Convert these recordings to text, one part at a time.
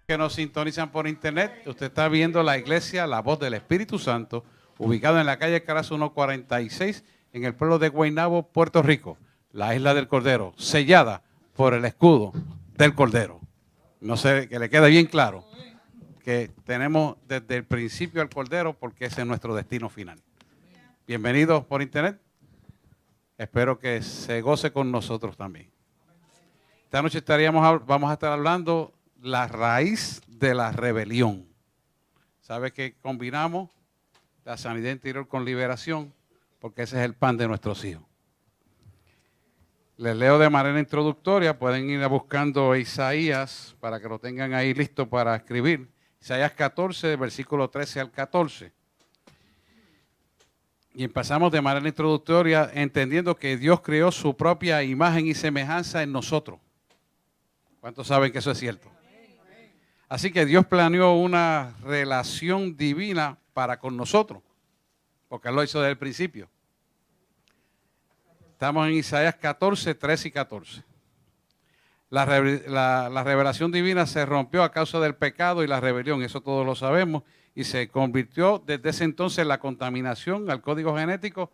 Que nos sintonizan por internet, usted está viendo la iglesia La Voz del Espíritu Santo, ubicado en la calle Carazo 146, en el pueblo de Guaynabo, Puerto Rico, la isla del Cordero, sellada por el escudo del Cordero. No sé, que le quede bien claro que tenemos desde el principio al Cordero porque ese es nuestro destino final. Bienvenidos por internet. Espero que se goce con nosotros también. Esta noche vamos a estar hablando la raíz de la rebelión. ¿Sabe que combinamos la sanidad interior con liberación? Porque ese es el pan de nuestros hijos. Les leo de manera introductoria, pueden ir buscando Isaías para que lo tengan ahí listo para escribir. Isaías 14, versículo 13 al 14. Y empezamos de manera introductoria entendiendo que Dios creó su propia imagen y semejanza en nosotros. ¿Cuántos saben que eso es cierto? Así que Dios planeó una relación divina para con nosotros, porque Él lo hizo desde el principio. Estamos en Isaías 14, 13 y 14. La revelación divina se rompió a causa del pecado y la rebelión, eso todos lo sabemos, y se convirtió desde ese entonces la contaminación al código genético,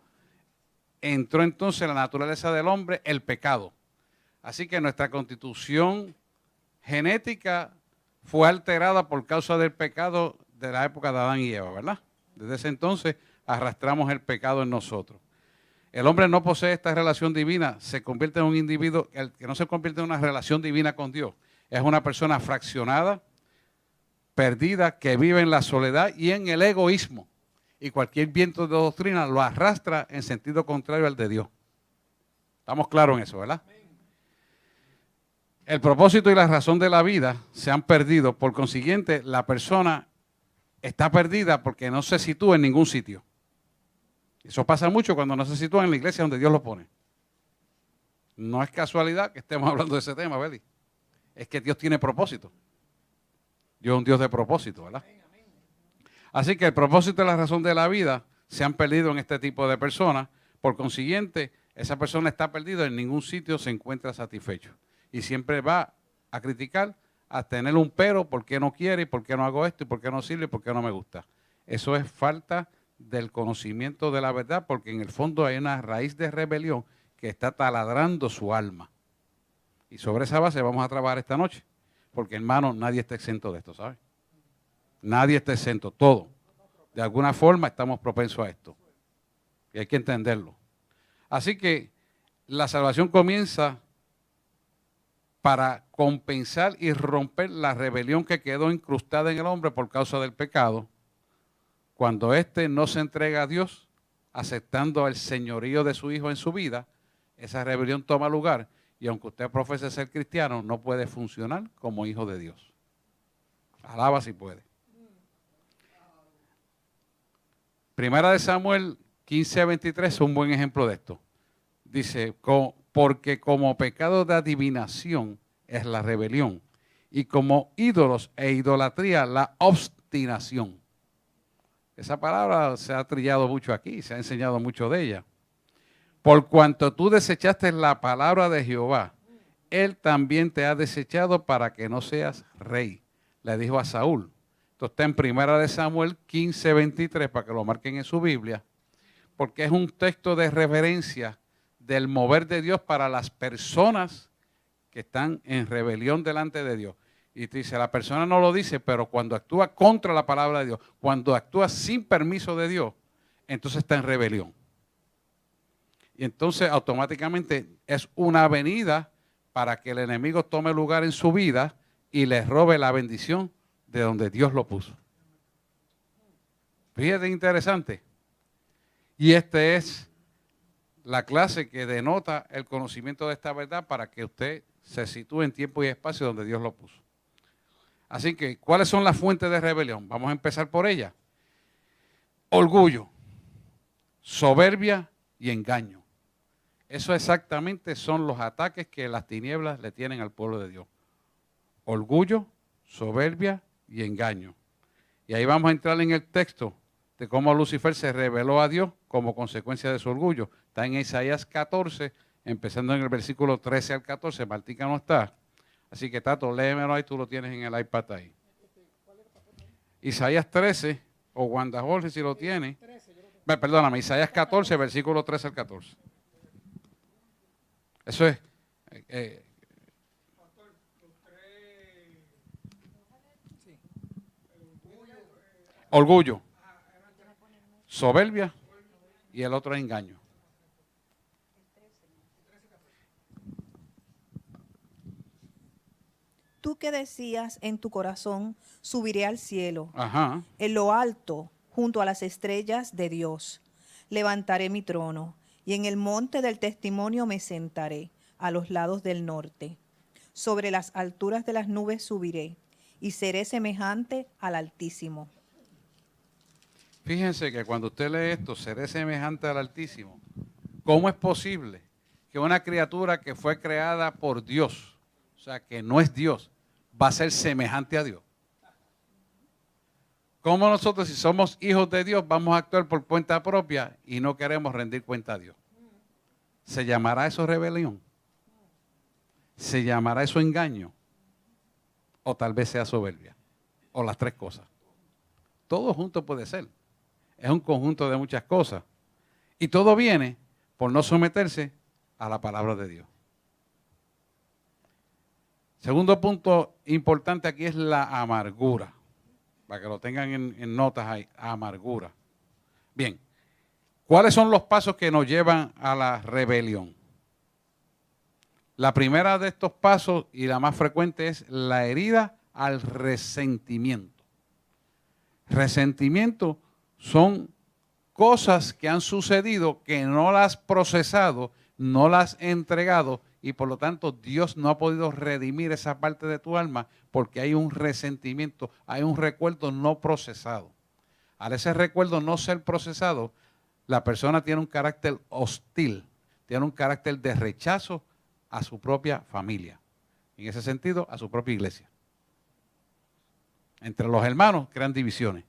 entró entonces en la naturaleza del hombre el pecado. Así que nuestra constitución genética fue alterada por causa del pecado de la época de Adán y Eva, ¿verdad? Desde ese entonces arrastramos el pecado en nosotros. El hombre no posee esta relación divina, se convierte en un individuo, el que no se convierte en una relación divina con Dios. Es una persona fraccionada, perdida, que vive en la soledad y en el egoísmo. Y cualquier viento de doctrina lo arrastra en sentido contrario al de Dios. Estamos claros en eso, ¿verdad? El propósito y la razón de la vida se han perdido. Por consiguiente, la persona está perdida porque no se sitúa en ningún sitio. Eso pasa mucho cuando no se sitúa en la iglesia donde Dios lo pone. No es casualidad que estemos hablando de ese tema, Beli. Es que Dios tiene propósito. Dios es un Dios de propósito, ¿verdad? Así que el propósito y la razón de la vida se han perdido en este tipo de personas. Por consiguiente, esa persona está perdida, en ningún sitio se encuentra satisfecho. Y siempre va a criticar, a tener un pero, ¿por qué no quiere? ¿Por qué no hago esto? ¿Y por qué no sirve? ¿Y por qué no me gusta? Eso es falta del conocimiento de la verdad, porque en el fondo hay una raíz de rebelión que está taladrando su alma. Y sobre esa base vamos a trabajar esta noche, porque hermano, nadie está exento de esto, ¿sabes? Nadie está exento, todo. De alguna forma estamos propensos a esto. Y hay que entenderlo. Así que la salvación comienza para compensar y romper la rebelión que quedó incrustada en el hombre por causa del pecado, cuando éste no se entrega a Dios, aceptando el señorío de su Hijo en su vida, esa rebelión toma lugar y aunque usted profese ser cristiano, no puede funcionar como hijo de Dios. Alaba si puede. Primera de Samuel 15:23 es un buen ejemplo de esto. Dice, porque como pecado de adivinación es la rebelión, y como ídolos e idolatría la obstinación. Esa palabra se ha trillado mucho aquí, se ha enseñado mucho de ella. Por cuanto tú desechaste la palabra de Jehová, Él también te ha desechado para que no seas rey. Le dijo a Saúl. Esto está en Primera de Samuel 15:23, para que lo marquen en su Biblia, porque es un texto de reverencia del mover de Dios para las personas que están en rebelión delante de Dios. Y te dice, la persona no lo dice, pero cuando actúa contra la palabra de Dios, cuando actúa sin permiso de Dios, entonces está en rebelión. Y entonces automáticamente es una avenida para que el enemigo tome lugar en su vida y le robe la bendición de donde Dios lo puso. Fíjate, interesante. Y esta es la clase que denota el conocimiento de esta verdad para que usted se sitúe en tiempo y espacio donde Dios lo puso. Así que, ¿cuáles son las fuentes de rebelión? Vamos a empezar por ellas. Orgullo, soberbia y engaño. Eso exactamente son los ataques que las tinieblas le tienen al pueblo de Dios. Orgullo, soberbia y engaño. Y ahí vamos a entrar en el texto de cómo Lucifer se rebeló a Dios como consecuencia de su orgullo. Está en Isaías 14, empezando en el versículo 13 al 14. Martica no está. Así que, Tato, léemelo ahí, tú lo tienes en el iPad ahí. Isaías 13, o Wanda Jorge si lo tiene. Perdóname, Isaías 14, versículo 13 al 14. Eso es orgullo, soberbia y el otro es engaño. Tú que decías en tu corazón, subiré al cielo, Ajá. en lo alto, junto a las estrellas de Dios. Levantaré mi trono, y en el monte del testimonio me sentaré, a los lados del norte. Sobre las alturas de las nubes subiré, y seré semejante al Altísimo. Fíjense que cuando usted lee esto, seré semejante al Altísimo. ¿Cómo es posible que una criatura que fue creada por Dios, o sea, que no es Dios, va a ser semejante a Dios? ¿Cómo nosotros, si somos hijos de Dios, vamos a actuar por cuenta propia y no queremos rendir cuenta a Dios? ¿Se llamará eso rebelión? ¿Se llamará eso engaño? O tal vez sea soberbia. O las tres cosas. Todo junto puede ser. Es un conjunto de muchas cosas. Y todo viene por no someterse a la palabra de Dios. Segundo punto importante aquí es la amargura. Para que lo tengan en notas ahí. Amargura. Bien. ¿Cuáles son los pasos que nos llevan a la rebelión? La primera de estos pasos y la más frecuente es la herida al resentimiento. Resentimiento son cosas que han sucedido que no las has procesado, no las has entregado y por lo tanto Dios no ha podido redimir esa parte de tu alma porque hay un resentimiento, hay un recuerdo no procesado. Al ese recuerdo no ser procesado, la persona tiene un carácter hostil, tiene un carácter de rechazo a su propia familia. En ese sentido, a su propia iglesia. Entre los hermanos crean divisiones.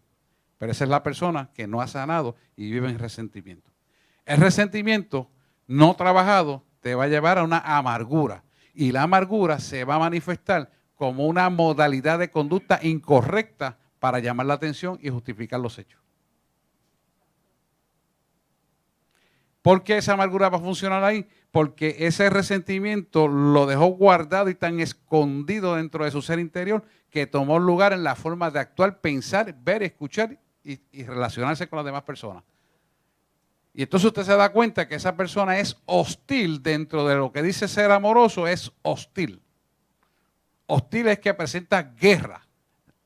Pero esa es la persona que no ha sanado y vive en resentimiento. El resentimiento no trabajado te va a llevar a una amargura. Y la amargura se va a manifestar como una modalidad de conducta incorrecta para llamar la atención y justificar los hechos. ¿Por qué esa amargura va a funcionar ahí? Porque ese resentimiento lo dejó guardado y tan escondido dentro de su ser interior que tomó lugar en la forma de actuar, pensar, ver, escuchar y relacionarse con las demás personas. Y entonces usted se da cuenta que esa persona es hostil dentro de lo que dice ser amoroso, es hostil. Hostil es que presenta guerra,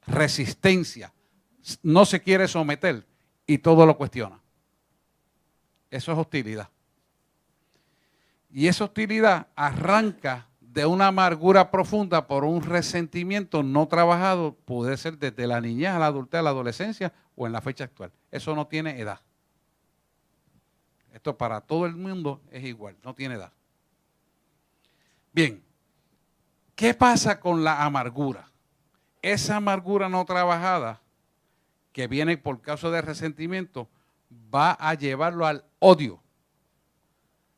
resistencia, no se quiere someter y todo lo cuestiona. Eso es hostilidad. Y esa hostilidad arranca de una amargura profunda por un resentimiento no trabajado, puede ser desde la niñez a la adultez, a la adolescencia o en la fecha actual. Eso no tiene edad. Esto para todo el mundo es igual, no tiene edad. Bien, ¿qué pasa con la amargura? Esa amargura no trabajada que viene por causa de resentimiento va a llevarlo al odio.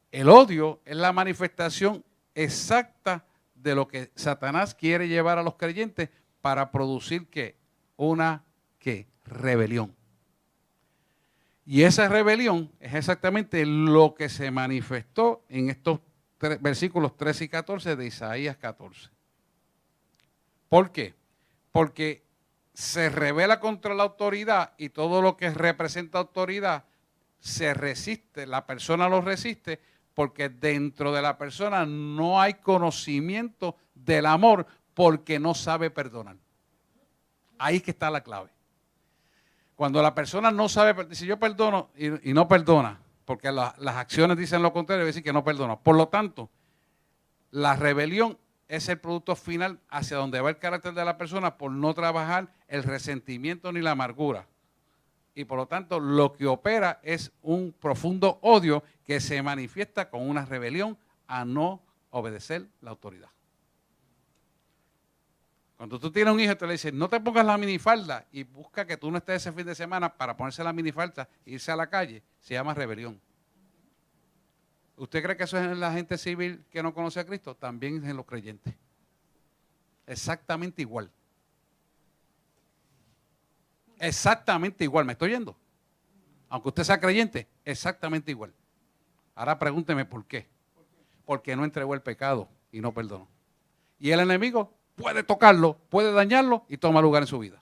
El odio es la manifestación exacta de lo que Satanás quiere llevar a los creyentes para producir ¿qué? Una ¿qué? Rebelión. Y esa rebelión es exactamente lo que se manifestó en estos versículos 13 y 14 de Isaías 14. ¿Por qué? Porque se rebela contra la autoridad y todo lo que representa autoridad se resiste, la persona lo resiste porque dentro de la persona no hay conocimiento del amor porque no sabe perdonar. Ahí es que está la clave. Cuando la persona no sabe, si yo perdono y no perdona, porque las acciones dicen lo contrario, es decir que no perdona. Por lo tanto, la rebelión es el producto final hacia donde va el carácter de la persona por no trabajar el resentimiento ni la amargura. Y por lo tanto, lo que opera es un profundo odio que se manifiesta con una rebelión a no obedecer la autoridad. Cuando tú tienes un hijo y te le dices, no te pongas la minifalda y busca que tú no estés ese fin de semana para ponerse la minifalda e irse a la calle, se llama rebelión. ¿Usted cree que eso es en la gente civil que no conoce a Cristo? También es en los creyentes. Exactamente igual. Exactamente igual, me estoy yendo. Aunque usted sea creyente, exactamente igual. Ahora pregúnteme por qué. Porque no entregó el pecado y no perdonó. Y el enemigo puede tocarlo, puede dañarlo y toma lugar en su vida.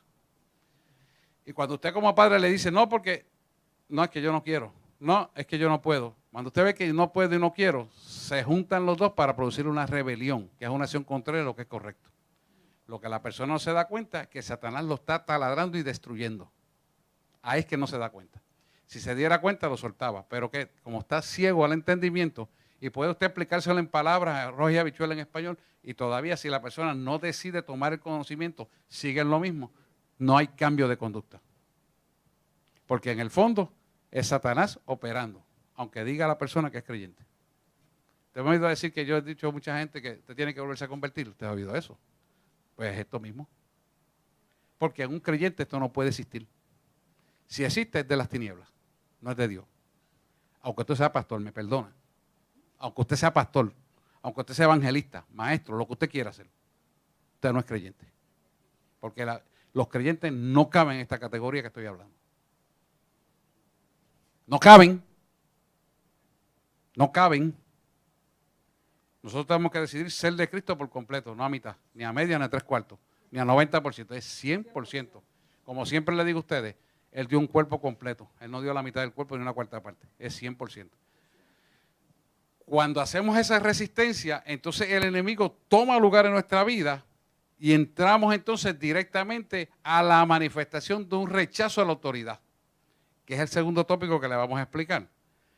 Y cuando usted como padre le dice, no, porque no es que yo no quiero, no, es que yo no puedo. Cuando usted ve que no puedo y no quiero, se juntan los dos para producir una rebelión, que es una acción contraria a lo que es correcto. Lo que la persona no se da cuenta es que Satanás lo está taladrando y destruyendo. Ahí es que no se da cuenta. Si se diera cuenta, lo soltaba. Pero que como está ciego al entendimiento, y puede usted explicárselo en palabras, arroz y habichuela en español, y todavía si la persona no decide tomar el conocimiento, sigue en lo mismo, no hay cambio de conducta. Porque en el fondo es Satanás operando, aunque diga a la persona que es creyente. ¿Te hemos oído decir que yo he dicho a mucha gente que usted tiene que volverse a convertir? ¿Usted ha oído eso? Pues es esto mismo. Porque en un creyente esto no puede existir. Si existe es de las tinieblas, no es de Dios. Aunque usted sea pastor, me perdona. Aunque usted sea pastor, aunque usted sea evangelista, maestro, lo que usted quiera hacer, usted no es creyente. Porque los creyentes no caben en esta categoría que estoy hablando. No caben. No caben. Nosotros tenemos que decidir ser de Cristo por completo, no a mitad, ni a media, ni a 3/4, ni a 90%, es 100%. Como siempre le digo a ustedes, Él dio un cuerpo completo, Él no dio la mitad del cuerpo ni una cuarta parte, es 100%. Cuando hacemos esa resistencia, entonces el enemigo toma lugar en nuestra vida y entramos entonces directamente a la manifestación de un rechazo a la autoridad, que es el segundo tópico que le vamos a explicar.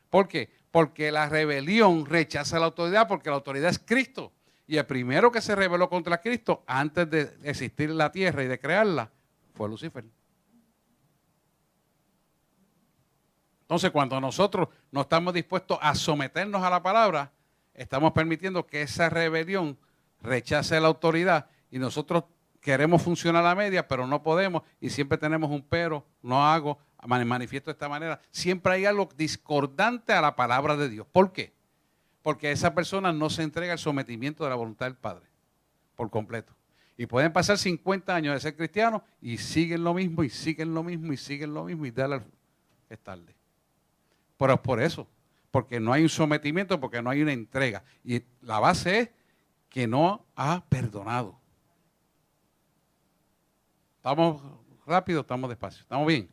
¿Por qué? Porque la rebelión rechaza la autoridad, porque la autoridad es Cristo. Y el primero que se rebeló contra Cristo antes de existir la tierra y de crearla fue Lucifer. Entonces, cuando nosotros no estamos dispuestos a someternos a la palabra, estamos permitiendo que esa rebelión rechace la autoridad y nosotros queremos funcionar a media, pero no podemos y siempre tenemos un pero, no hago, manifiesto de esta manera. Siempre hay algo discordante a la palabra de Dios. ¿Por qué? Porque esa persona no se entrega al sometimiento de la voluntad del Padre por completo. Y pueden pasar 50 años de ser cristianos y siguen lo mismo, y siguen lo mismo, y siguen lo mismo, y es tarde. Pero es por eso, porque no hay un sometimiento, porque no hay una entrega. Y la base es que no ha perdonado. ¿Estamos rápido? ¿Estamos despacio? ¿Estamos bien?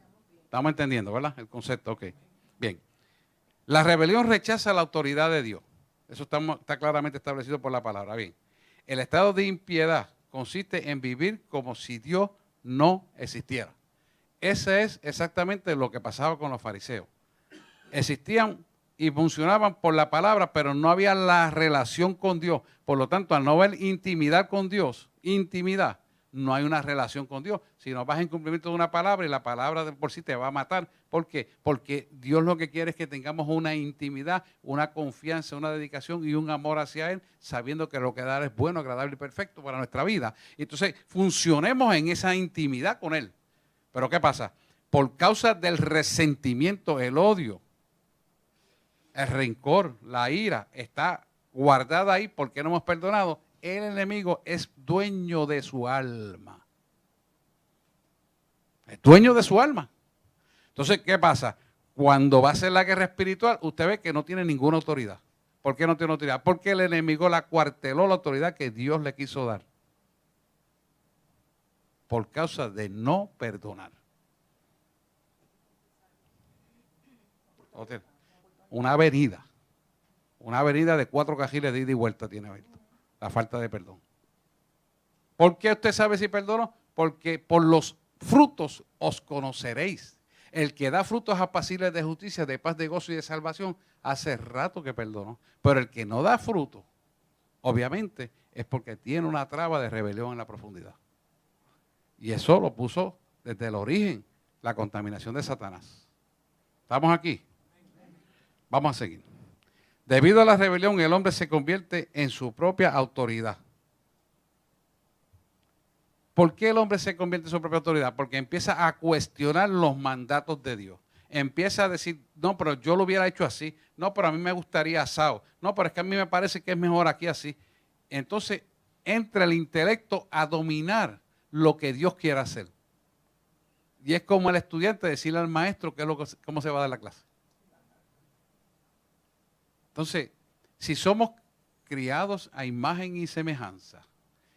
Estamos entendiendo, ¿verdad? El concepto, ok. Bien. La rebelión rechaza la autoridad de Dios. Eso está claramente establecido por la palabra. Bien. El estado de impiedad consiste en vivir como si Dios no existiera. Ese es exactamente lo que pasaba con los fariseos. Existían y funcionaban por la palabra, pero no había la relación con Dios. Por lo tanto, al no haber intimidad con Dios, intimidad, no hay una relación con Dios. Si no vas en cumplimiento de una palabra y la palabra de por sí te va a matar. ¿Por qué? Porque Dios lo que quiere es que tengamos una intimidad, una confianza, una dedicación y un amor hacia Él, sabiendo que lo que da es bueno, agradable y perfecto para nuestra vida. Entonces, funcionemos en esa intimidad con Él. Pero ¿qué pasa? Por causa del resentimiento, el odio, el rencor, la ira, está guardada ahí porque no hemos perdonado. El enemigo es dueño de su alma. Es dueño de su alma. Entonces, ¿qué pasa? Cuando va a ser la guerra espiritual, usted ve que no tiene ninguna autoridad. ¿Por qué no tiene autoridad? Porque el enemigo la cuarteló la autoridad que Dios le quiso dar. Por causa de no perdonar. Una avenida de 4 carriles de ida y vuelta tiene esto, la falta de perdón. ¿Por qué usted sabe si perdonó? Porque por los frutos os conoceréis. El que da frutos apacibles de justicia, de paz, de gozo y de salvación, hace rato que perdonó. Pero el que no da fruto, obviamente, es porque tiene una traba de rebelión en la profundidad. Y eso lo puso desde el origen, la contaminación de Satanás. ¿Estamos aquí? Vamos a seguir. Debido a la rebelión, el hombre se convierte en su propia autoridad. ¿Por qué el hombre se convierte en su propia autoridad? Porque empieza a cuestionar los mandatos de Dios. Empieza a decir, no, pero yo lo hubiera hecho así. No, pero a mí me gustaría asado. No, pero es que a mí me parece que es mejor aquí así. Entonces, entra el intelecto a dominar lo que Dios quiere hacer. Y es como el estudiante decirle al maestro cómo se va a dar la clase. Entonces, si somos criados a imagen y semejanza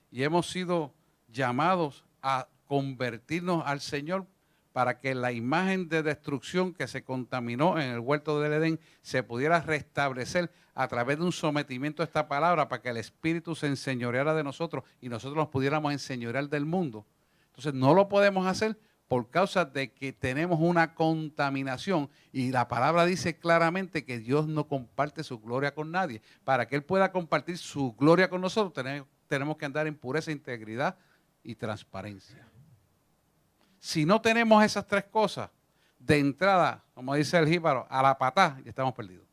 y hemos sido llamados a convertirnos al Señor para que la imagen de destrucción que se contaminó en el huerto del Edén se pudiera restablecer a través de un sometimiento a esta palabra para que el Espíritu se enseñoreara de nosotros y nosotros nos pudiéramos enseñorear del mundo. Entonces no lo podemos hacer por causa de que tenemos una contaminación y la palabra dice claramente que Dios no comparte su gloria con nadie. Para que Él pueda compartir su gloria con nosotros tenemos que andar en pureza, integridad y transparencia. Si no tenemos esas tres cosas, de entrada, como dice el jíbaro, a la patada, ya estamos perdidos.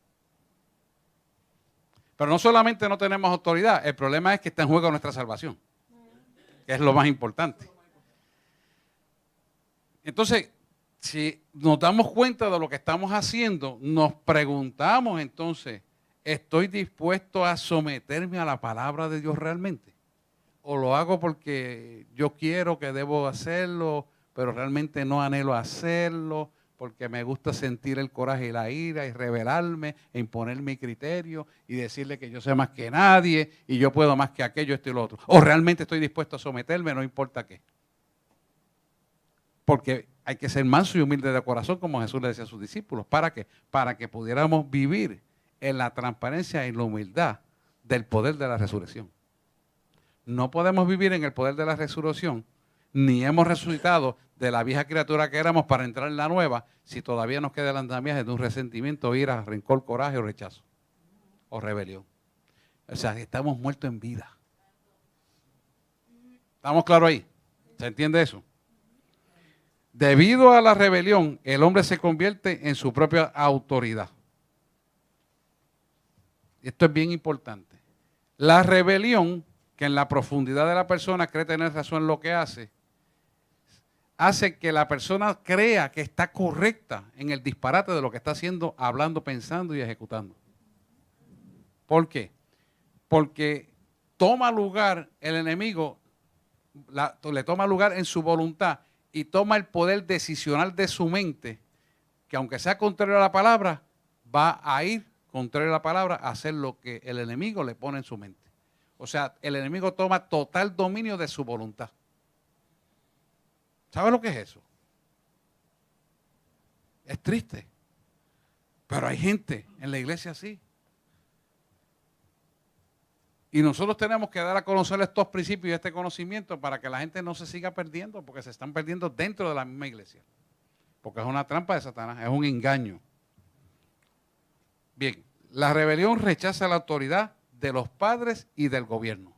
Pero no solamente no tenemos autoridad, el problema es que está en juego nuestra salvación, que es lo más importante. Entonces, si nos damos cuenta de lo que estamos haciendo, nos preguntamos entonces, ¿estoy dispuesto a someterme a la palabra de Dios realmente? ¿O lo hago porque yo quiero que debo hacerlo, pero realmente no anhelo hacerlo, porque me gusta sentir el coraje y la ira y rebelarme e imponer mi criterio y decirle que yo sé más que nadie y yo puedo más que aquello, esto y lo otro? ¿O realmente estoy dispuesto a someterme, no importa qué? Porque hay que ser manso y humilde de corazón, como Jesús le decía a sus discípulos. ¿Para qué? Para que pudiéramos vivir en la transparencia y la humildad del poder de la resurrección. No podemos vivir en el poder de la resurrección, ni hemos resucitado de la vieja criatura que éramos para entrar en la nueva, si todavía nos queda el andamiaje de un resentimiento, ira, rencor, coraje o rechazo, o rebelión. O sea, estamos muertos en vida. ¿Estamos claros ahí? ¿Se entiende eso? Debido a la rebelión, el hombre se convierte en su propia autoridad. Esto es bien importante. La rebelión, que en la profundidad de la persona cree tener razón en lo que hace que la persona crea que está correcta en el disparate de lo que está haciendo, hablando, pensando y ejecutando. ¿Por qué? Porque toma lugar el enemigo, le toma lugar en su voluntad y toma el poder decisional de su mente, que aunque sea contrario a la palabra, va a ir contrario a la palabra a hacer lo que el enemigo le pone en su mente. O sea, el enemigo toma total dominio de su voluntad. ¿Sabe lo que es eso? Es triste. Pero hay gente en la iglesia así. Y nosotros tenemos que dar a conocer estos principios y este conocimiento para que la gente no se siga perdiendo, porque se están perdiendo dentro de la misma iglesia. Porque es una trampa de Satanás, es un engaño. Bien, la rebelión rechaza la autoridad de los padres y del gobierno.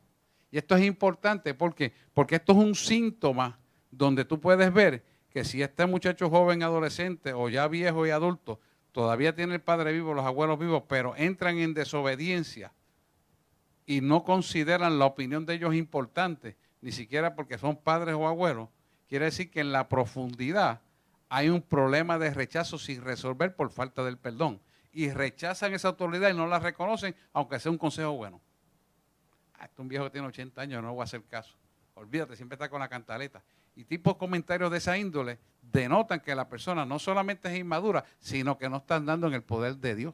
Y esto es importante, ¿por qué? Porque esto es un síntoma donde tú puedes ver que si este muchacho joven, adolescente o ya viejo y adulto, todavía tiene el padre vivo, los abuelos vivos, pero entran en desobediencia y no consideran la opinión de ellos importante, ni siquiera porque son padres o abuelos, quiere decir que en la profundidad hay un problema de rechazo sin resolver por falta del perdón. Y rechazan esa autoridad y no la reconocen, aunque sea un consejo bueno. Este es un viejo que tiene 80 años, no voy a hacer caso. Olvídate, siempre está con la cantaleta. Y tipos de comentarios de esa índole denotan que la persona no solamente es inmadura, sino que no está andando en el poder de Dios.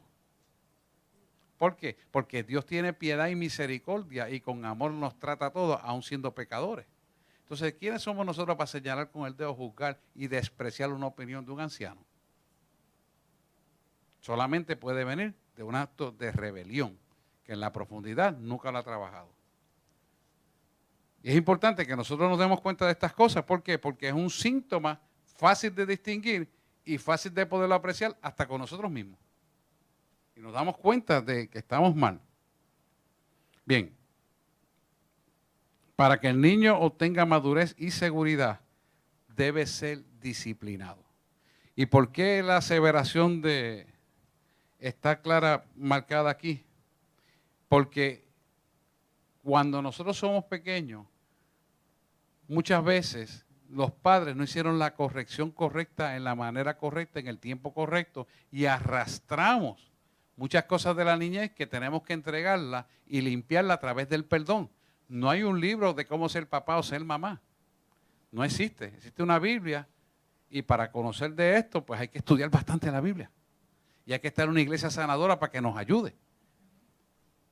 ¿Por qué? Porque Dios tiene piedad y misericordia y con amor nos trata a todos, aun siendo pecadores. Entonces, ¿quiénes somos nosotros para señalar con el dedo, juzgar y despreciar una opinión de un anciano? Solamente puede venir de un acto de rebelión, que en la profundidad nunca lo ha trabajado. Y es importante que nosotros nos demos cuenta de estas cosas. ¿Por qué? Porque es un síntoma fácil de distinguir y fácil de poderlo apreciar hasta con nosotros mismos. Y nos damos cuenta de que estamos mal. Bien, para que el niño obtenga madurez y seguridad, debe ser disciplinado. ¿Y por qué la aseveración está clara, marcada aquí? Porque cuando nosotros somos pequeños, muchas veces los padres no hicieron la corrección correcta en la manera correcta, en el tiempo correcto, y arrastramos muchas cosas de la niñez que tenemos que entregarla y limpiarla a través del perdón. No hay un libro de cómo ser papá o ser mamá. No existe. Existe una Biblia Y para conocer de esto, pues hay que estudiar bastante la Biblia. Y hay que estar en una iglesia sanadora para que nos ayude.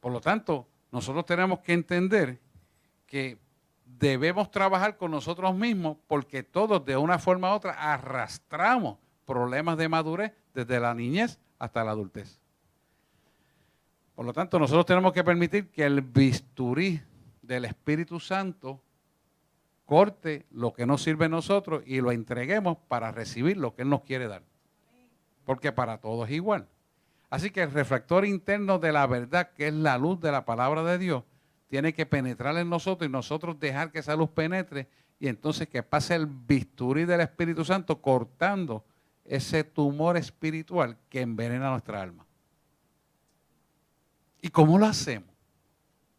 Por lo tanto, nosotros tenemos que entender que debemos trabajar con nosotros mismos porque todos de una forma u otra arrastramos problemas de madurez desde la niñez hasta la adultez. Por lo tanto, nosotros tenemos que permitir que el bisturí del Espíritu Santo corte lo que nos sirve a nosotros y lo entreguemos para recibir lo que Él nos quiere dar. Porque para todos es igual. Así que el reflector interno de la verdad, que es la luz de la palabra de Dios, tiene que penetrar en nosotros y nosotros dejar que esa luz penetre y entonces que pase el bisturí del Espíritu Santo cortando ese tumor espiritual que envenena nuestra alma. ¿Y cómo lo hacemos?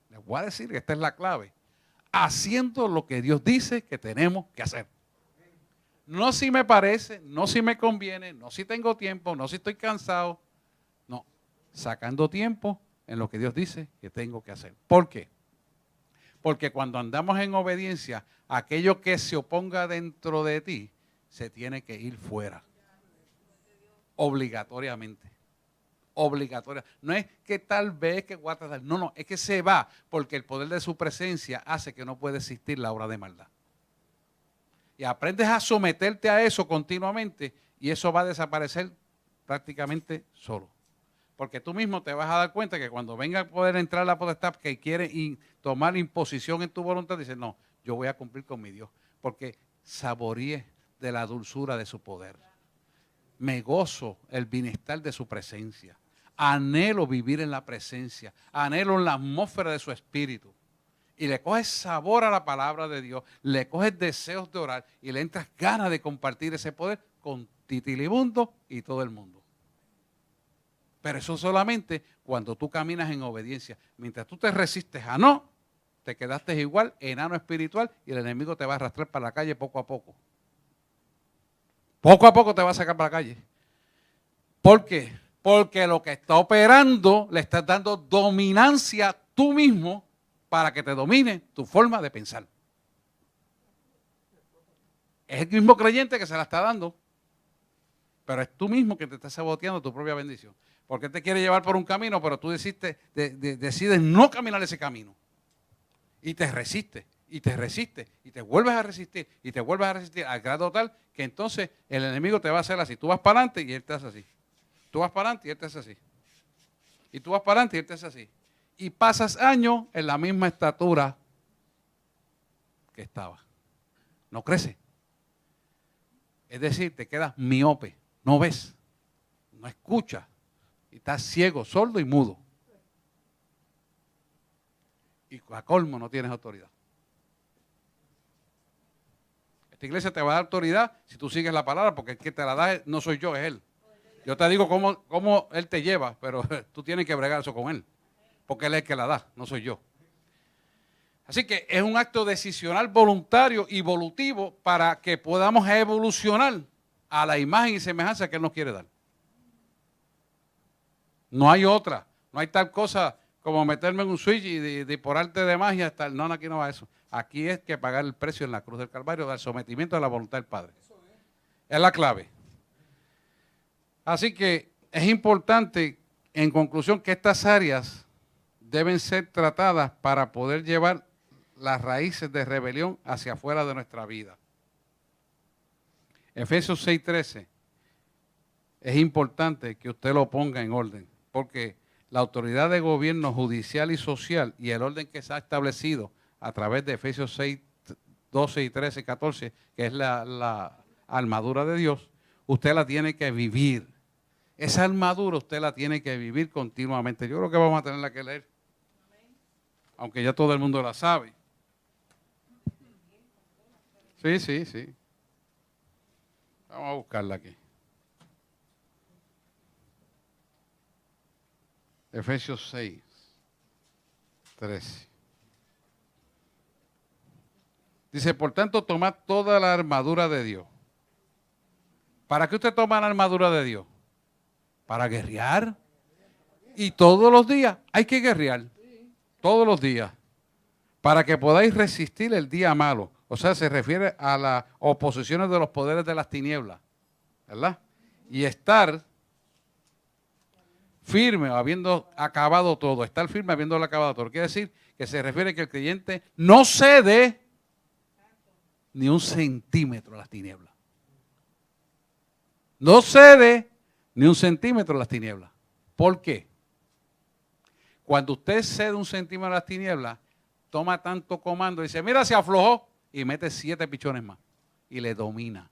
Les voy a decir que esta es la clave. Haciendo lo que Dios dice que tenemos que hacer. No si me parece, no si me conviene, no si tengo tiempo, no si estoy cansado. No, sacando tiempo en lo que Dios dice que tengo que hacer. ¿Por qué? Porque cuando andamos en obediencia, aquello que se oponga dentro de ti se tiene que ir fuera. Obligatoriamente. Obligatoria. No es que tal vez que voy a tratar. No, es que se va porque el poder de su presencia hace que no pueda existir la obra de maldad. Y aprendes a someterte a eso continuamente y eso va a desaparecer prácticamente solo. Porque tú mismo te vas a dar cuenta que cuando venga a poder entrar la potestad que quiere tomar imposición en tu voluntad, dices, no, yo voy a cumplir con mi Dios. Porque saboreé de la dulzura de su poder. Me gozo el bienestar de su presencia. Anhelo vivir en la presencia. Anhelo en la atmósfera de su espíritu. Y le coges sabor a la palabra de Dios. Le coges deseos de orar. Y le entras ganas de compartir ese poder con Titilimundo y todo el mundo. Pero eso solamente cuando tú caminas en obediencia. Mientras tú te resistes a no, te quedaste igual, enano espiritual, y el enemigo te va a arrastrar para la calle poco a poco. Poco a poco te va a sacar para la calle. ¿Por qué? Porque lo que está operando le estás dando dominancia tú mismo para que te domine tu forma de pensar. Es el mismo creyente que se la está dando, pero es tú mismo que te estás saboteando tu propia bendición. Porque te quiere llevar por un camino, pero tú decides no caminar ese camino. Y te resistes, y te resistes, y te vuelves a resistir, y te vuelves a resistir al grado tal que entonces el enemigo te va a hacer así. Tú vas para adelante y él te hace así. Tú vas para adelante y él te hace así. Y tú vas para adelante y él te hace así. Y pasas años en la misma estatura que estaba. No crece. Es decir, te quedas miope, no ves, no escuchas. Y estás ciego, sordo y mudo. Y a colmo no tienes autoridad. Esta iglesia te va a dar autoridad si tú sigues la palabra, porque el que te la da no soy yo, es Él. Yo te digo cómo Él te lleva, pero tú tienes que bregar eso con Él. Porque Él es el que la da, no soy yo. Así que es un acto decisional voluntario y volutivo para que podamos evolucionar a la imagen y semejanza que Él nos quiere dar. No hay otra, no hay tal cosa como meterme en un switch y por arte de magia estar. No, aquí no va eso. Aquí es que pagar el precio en la cruz del Calvario del sometimiento a la voluntad del Padre. Es la clave. Así que es importante, en conclusión, que estas áreas deben ser tratadas para poder llevar las raíces de rebelión hacia afuera de nuestra vida. Efesios 6:13. Es importante que usted lo ponga en orden, porque la autoridad de gobierno judicial y social y el orden que se ha establecido a través de Efesios 6, 12 y 13, 14, que es la armadura de Dios, usted la tiene que vivir. Esa armadura usted la tiene que vivir continuamente. Yo creo que vamos a tenerla que leer, aunque ya todo el mundo la sabe. Sí. Vamos a buscarla aquí. Efesios 6, 13. Dice, por tanto, tomad toda la armadura de Dios. ¿Para qué usted toma la armadura de Dios? Para guerrear. Y todos los días hay que guerrear. Todos los días. Para que podáis resistir el día malo. O O sea, se refiere a las oposiciones de los poderes de las tinieblas, ¿verdad? Y estar firme, habiendo acabado todo. Estar firme, habiéndolo acabado todo. Quiere decir que se refiere que el creyente no cede ni un centímetro a las tinieblas. No cede ni un centímetro a las tinieblas. ¿Por qué? Cuando usted cede un centímetro a las tinieblas, toma tanto comando y dice, mira, se aflojó, y mete 7 pichones más y le domina.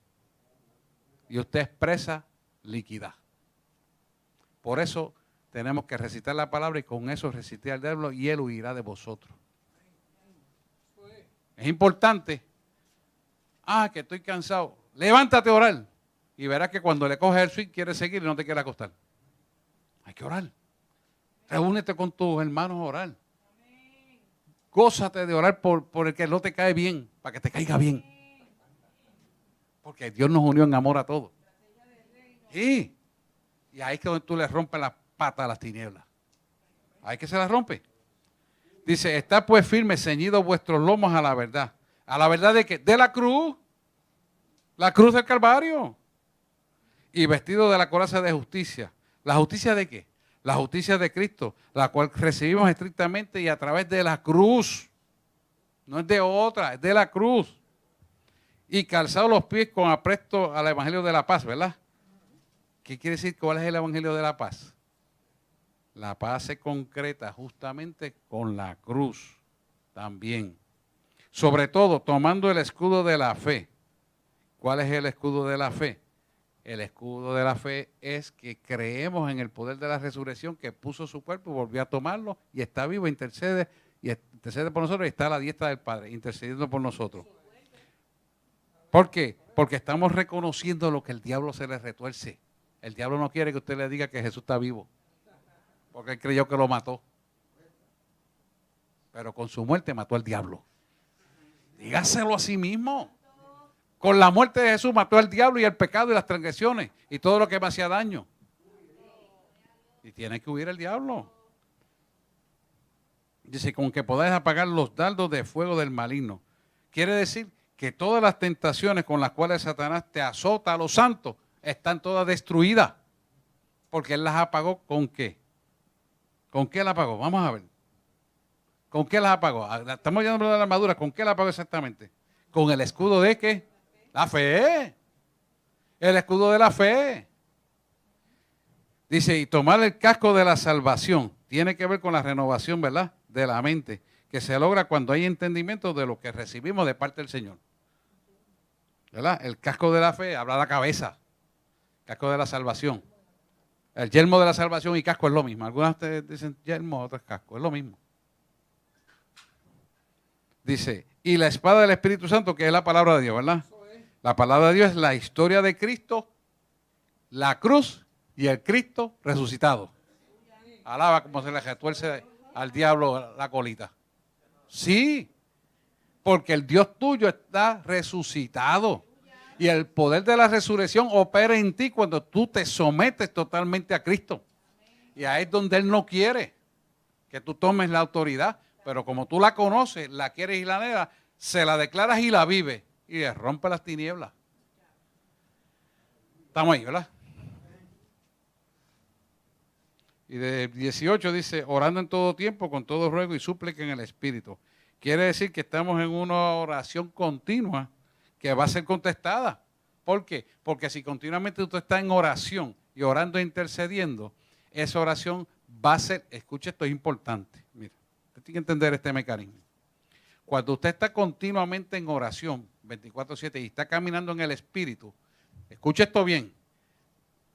Y usted expresa liquidez. Por eso tenemos que recitar la palabra y con eso resistir al diablo y él huirá de vosotros. Es importante. Que estoy cansado. Levántate a orar y verás que cuando le coges el swing quiere seguir y no te quiere acostar. Hay que orar. Reúnete con tus hermanos a orar. Gózate de orar por el que no te cae bien, para que te caiga bien. Porque Dios nos unió en amor a todos. Sí. Y ahí es que donde tú le rompes las patas a las tinieblas. Ahí es que se las rompe. Dice, está pues firme, ceñidos vuestros lomos a la verdad. ¿A la verdad de qué? De la cruz. La cruz del Calvario. Y vestido de la coraza de justicia. ¿La justicia de qué? La justicia de Cristo, la cual recibimos estrictamente y a través de la cruz. No es de otra, es de la cruz. Y calzados los pies con apresto al evangelio de la paz, ¿verdad? ¿Qué quiere decir? ¿Cuál es el evangelio de la paz? La paz se concreta justamente con la cruz también. Sobre todo, tomando el escudo de la fe. ¿Cuál es el escudo de la fe? El escudo de la fe es que creemos en el poder de la resurrección que puso su cuerpo, volvió a tomarlo y está vivo, intercede por nosotros y está a la diestra del Padre, intercediendo por nosotros. ¿Por qué? Porque estamos reconociendo lo que el diablo se le retuerce. El diablo no quiere que usted le diga que Jesús está vivo, porque él creyó que lo mató. Pero con su muerte mató al diablo. Dígaselo a sí mismo. Con la muerte de Jesús mató al diablo y el pecado y las transgresiones y todo lo que me hacía daño. Y tiene que huir el diablo. Dice, con que podáis apagar los dardos de fuego del maligno. Quiere decir que todas las tentaciones con las cuales Satanás te azota a los santos están todas destruidas. Porque él las apagó ¿con qué? ¿Con qué las apagó? Vamos a ver. ¿Con qué las apagó? Estamos hablando de la armadura. ¿Con qué la apagó exactamente? Con el escudo de ¿qué? La fe. El escudo de la fe. Dice, y tomar el casco de la salvación. Tiene que ver con la renovación, ¿verdad? De la mente. Que se logra cuando hay entendimiento de lo que recibimos de parte del Señor. ¿Verdad? El casco de la fe habla de la cabeza. Casco de la salvación. El yelmo de la salvación y casco es lo mismo. Algunas de ustedes dicen yelmo, otras casco. Es lo mismo. Dice, y la espada del Espíritu Santo, que es la palabra de Dios, ¿verdad? La palabra de Dios es la historia de Cristo, la cruz y el Cristo resucitado. Alaba como se le retuerce al diablo la colita. Sí, porque el Dios tuyo está resucitado. Y el poder de la resurrección opera en ti cuando tú te sometes totalmente a Cristo. Y ahí es donde Él no quiere que tú tomes la autoridad. Pero como tú la conoces, la quieres y la anhelas, se la declaras y la vives. Y le rompe las tinieblas. Estamos ahí, ¿verdad? Y de 18 dice, orando en todo tiempo, con todo ruego y súplica en el Espíritu. Quiere decir que estamos en una oración continua que va a ser contestada. ¿Por qué? Porque si continuamente usted está en oración y orando e intercediendo, esa oración va a ser, escuche, esto es importante. Mira, usted tiene que entender este mecanismo. Cuando usted está continuamente en oración, 24/7, y está caminando en el Espíritu, escuche esto bien,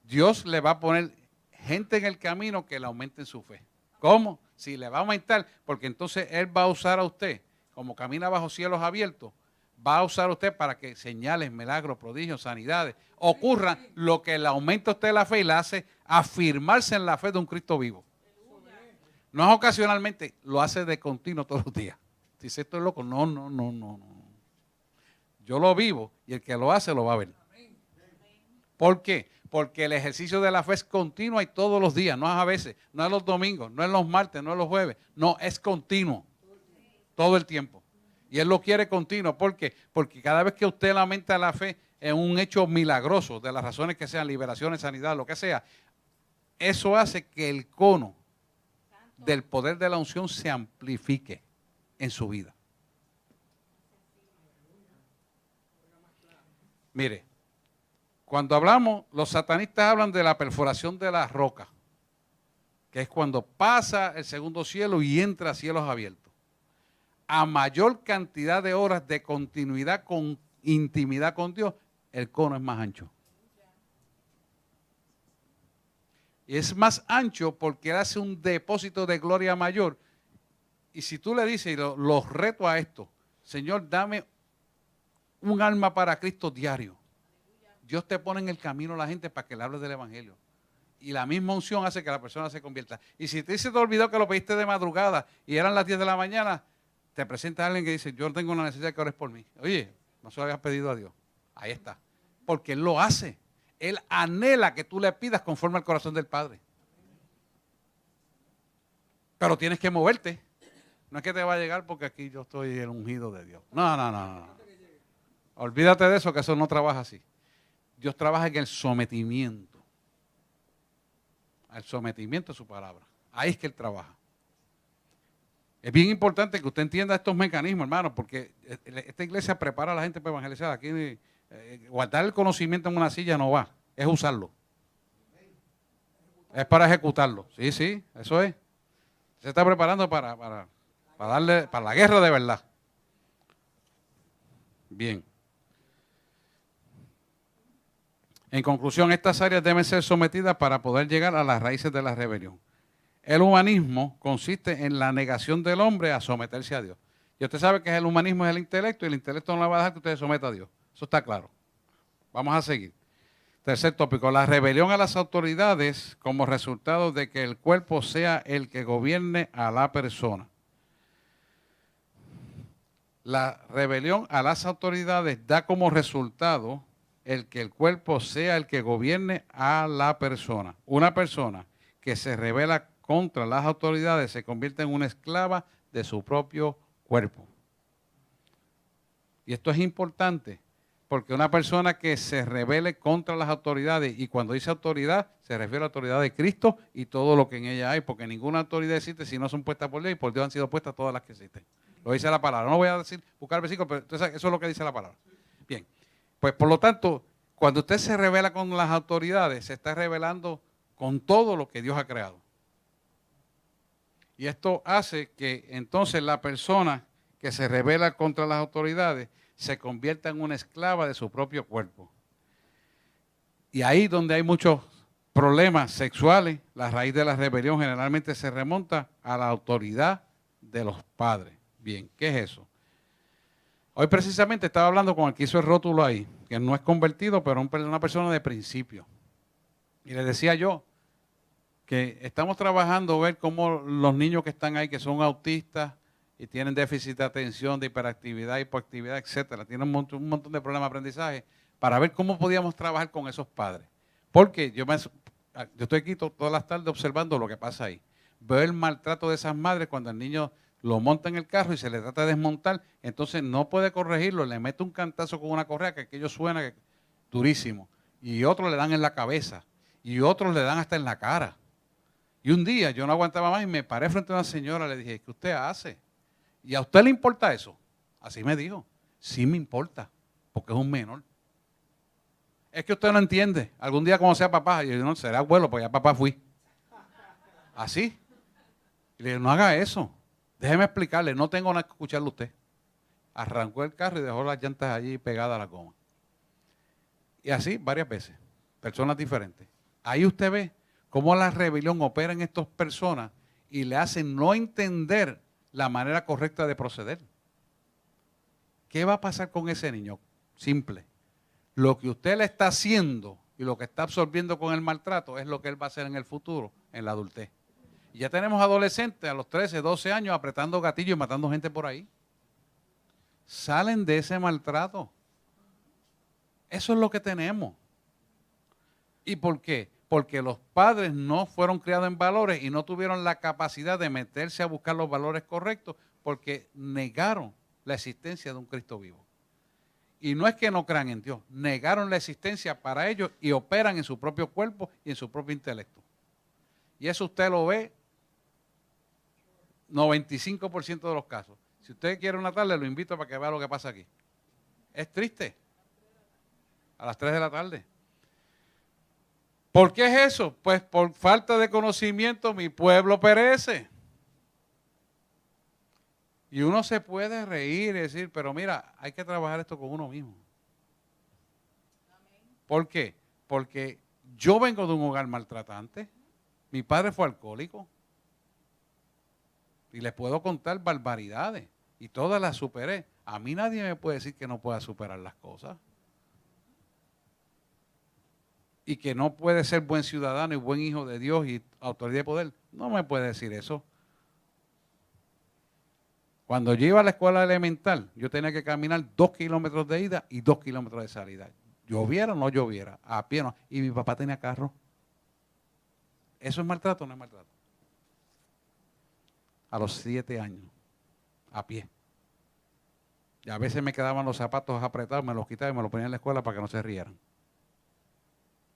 Dios le va a poner gente en el camino que le aumenten su fe. ¿Cómo? Si le va a aumentar, porque entonces Él va a usar a usted, como camina bajo cielos abiertos, va a usar a usted para que señales, milagros, prodigios, sanidades, ocurran lo que le aumenta a usted la fe y le hace afirmarse en la fe de un Cristo vivo. No es ocasionalmente, lo hace de continuo todos los días. Dice, esto es loco. No. Yo lo vivo y el que lo hace lo va a ver. ¿Por qué? Porque el ejercicio de la fe es continuo y todos los días, no es a veces, no es los domingos, no es los martes, no es los jueves, no, es continuo, todo el tiempo. Y Él lo quiere continuo. ¿Por qué? Porque cada vez que usted lamenta la fe en un hecho milagroso, de las razones que sean, liberaciones, sanidad, lo que sea, eso hace que el cono del poder de la unción se amplifique en su vida. Mire, cuando hablamos, los satanistas hablan de la perforación de la roca, que es cuando pasa el segundo cielo y entra a cielos abiertos. A mayor cantidad de horas de continuidad con intimidad con Dios, el cono es más ancho. Y es más ancho porque Él hace un depósito de gloria mayor. Y si tú le dices, y los reto a esto, Señor, dame un alma para Cristo diario. Dios te pone en el camino a la gente para que le hables del Evangelio. Y la misma unción hace que la persona se convierta. Y si se te olvidó que lo pediste de madrugada y eran las 10 de la mañana, te presenta alguien que dice, yo tengo una necesidad que ores por mí. Oye, no se lo habías pedido a Dios. Ahí está. Porque Él lo hace. Él anhela que tú le pidas conforme al corazón del Padre. Pero tienes que moverte. No es que te va a llegar porque aquí yo estoy el ungido de Dios. No. Olvídate de eso, que eso no trabaja así. Dios trabaja en el sometimiento. Al sometimiento a su palabra. Ahí es que Él trabaja. Es bien importante que usted entienda estos mecanismos, hermano, porque esta iglesia prepara a la gente para evangelizar. Aquí guardar el conocimiento en una silla no va, es usarlo. Es para ejecutarlo. Sí, eso es. Se está preparando para la guerra de verdad. Bien. En conclusión, estas áreas deben ser sometidas para poder llegar a las raíces de la rebelión. El humanismo consiste en la negación del hombre a someterse a Dios. Y usted sabe que el humanismo es el intelecto y el intelecto no le va a dejar que usted se someta a Dios. Eso está claro. Vamos a seguir. Tercer tópico, la rebelión a las autoridades como resultado de que el cuerpo sea el que gobierne a la persona. La rebelión a las autoridades da como resultado el que el cuerpo sea el que gobierne a la persona. Una persona que se rebela contra las autoridades se convierte en una esclava de su propio cuerpo. Y esto es importante, porque una persona que se rebele contra las autoridades, y cuando dice autoridad, se refiere a la autoridad de Cristo y todo lo que en ella hay, porque ninguna autoridad existe si no son puestas por Dios, y por Dios han sido puestas todas las que existen. Lo dice la palabra. No voy a buscar el versículo, pero eso es lo que dice la palabra. Bien, pues por lo tanto, cuando usted se rebela con las autoridades, se está rebelando con todo lo que Dios ha creado. Y esto hace que entonces la persona que se rebela contra las autoridades se convierta en una esclava de su propio cuerpo. Y ahí donde hay muchos problemas sexuales, la raíz de la rebelión generalmente se remonta a la autoridad de los padres. Bien, ¿qué es eso? Hoy precisamente estaba hablando con el que hizo el rótulo ahí, que no es convertido, pero una persona de principio. Y le decía yo que estamos trabajando ver cómo los niños que están ahí, que son autistas y tienen déficit de atención, de hiperactividad, hipoactividad, etcétera, tienen un montón de problemas de aprendizaje, para ver cómo podíamos trabajar con esos padres. Porque yo estoy aquí todas las tardes observando lo que pasa ahí. Veo el maltrato de esas madres cuando el niño lo monta en el carro y se le trata de desmontar, entonces no puede corregirlo, le mete un cantazo con una correa que aquello suena durísimo, y otros le dan en la cabeza, y otros le dan hasta en la cara. Y un día yo no aguantaba más y me paré frente a una señora, le dije, ¿qué usted hace? ¿Y a usted le importa eso? Así me dijo, sí me importa, porque es un menor. Es que usted no entiende, algún día cuando sea papá, y yo no, será abuelo, pues ya papá fui. Así. Y le dije, no haga eso. Déjeme explicarle, no tengo nada que escucharle a usted. Arrancó el carro y dejó las llantas allí pegadas a la goma. Y así varias veces, personas diferentes. Ahí usted ve cómo la rebelión opera en estas personas y le hace no entender la manera correcta de proceder. ¿Qué va a pasar con ese niño? Simple. Lo que usted le está haciendo y lo que está absorbiendo con el maltrato es lo que él va a hacer en el futuro, en la adultez. Y ya tenemos adolescentes a los 13, 12 años apretando gatillos y matando gente por ahí. Salen de ese maltrato. Eso es lo que tenemos. ¿Y por qué? Porque los padres no fueron criados en valores y no tuvieron la capacidad de meterse a buscar los valores correctos porque negaron la existencia de un Cristo vivo. Y no es que no crean en Dios, negaron la existencia para ellos y operan en su propio cuerpo y en su propio intelecto. Y eso usted lo ve 95% de los casos. Si usted quiere una tarde, lo invito para que vea lo que pasa aquí. Es triste. A las 3 de la tarde. ¿Por qué es eso? Pues por falta de conocimiento mi pueblo perece. Y uno se puede reír y decir, pero mira, hay que trabajar esto con uno mismo. ¿Por qué? Porque yo vengo de un hogar maltratante. Mi padre fue alcohólico. Y les puedo contar barbaridades. Y todas las superé. A mí nadie me puede decir que no pueda superar las cosas. Y que no puede ser buen ciudadano y buen hijo de Dios y autoridad de poder. No me puede decir eso. Cuando yo iba a la escuela elemental, yo tenía que caminar 2 kilómetros de ida y 2 kilómetros de salida. Lloviera o no lloviera, a pie no. Y mi papá tenía carro. ¿Eso es maltrato o no es maltrato? A los 7 años, a pie. Y a veces me quedaban los zapatos apretados, me los quitaba y me los ponía en la escuela para que no se rieran.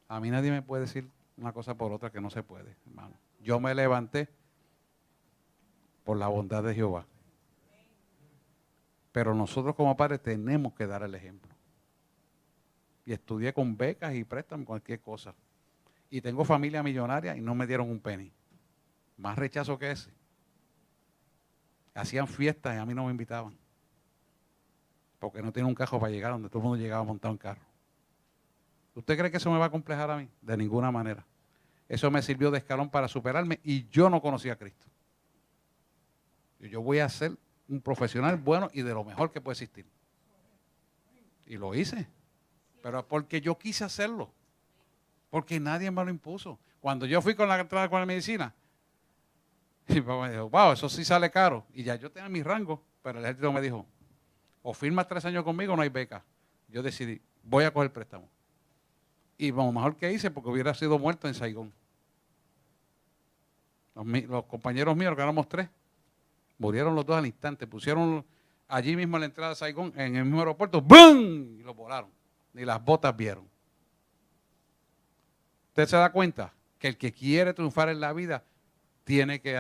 A mí nadie me puede decir una cosa por otra que no se puede, hermano. Yo me levanté por la bondad de Jehová. Pero nosotros como padres tenemos que dar el ejemplo. Y estudié con becas y préstamos, cualquier cosa. Y tengo familia millonaria y no me dieron un penny. Más rechazo que ese. Hacían fiestas y a mí no me invitaban. Porque no tenía un carro para llegar donde todo el mundo llegaba montado en carro. ¿Usted cree que eso me va a complejar a mí? De ninguna manera. Eso me sirvió de escalón para superarme y yo no conocía a Cristo. Yo voy a ser un profesional bueno y de lo mejor que puede existir. Y lo hice. Pero porque yo quise hacerlo. Porque nadie me lo impuso. Cuando yo fui con la entrada con la medicina, y mi papá me dijo, wow, eso sí sale caro. Y ya yo tenía mi rango, pero el ejército me dijo, o firmas 3 años conmigo o no hay beca. Yo decidí, voy a coger préstamo. Y lo mejor que hice, porque hubiera sido muerto en Saigón. Los compañeros míos, que éramos 3, murieron los 2 al instante. Pusieron allí mismo en la entrada de Saigón, en el mismo aeropuerto, ¡bum! Y lo volaron. Ni las botas vieron. ¿Usted se da cuenta? Que el que quiere triunfar en la vida tiene que